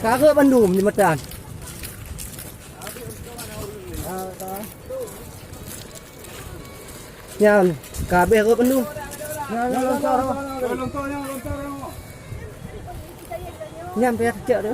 Kagak Bandung di Medan. Nyan, kabeh ke Bandung. Nyampe cek tu.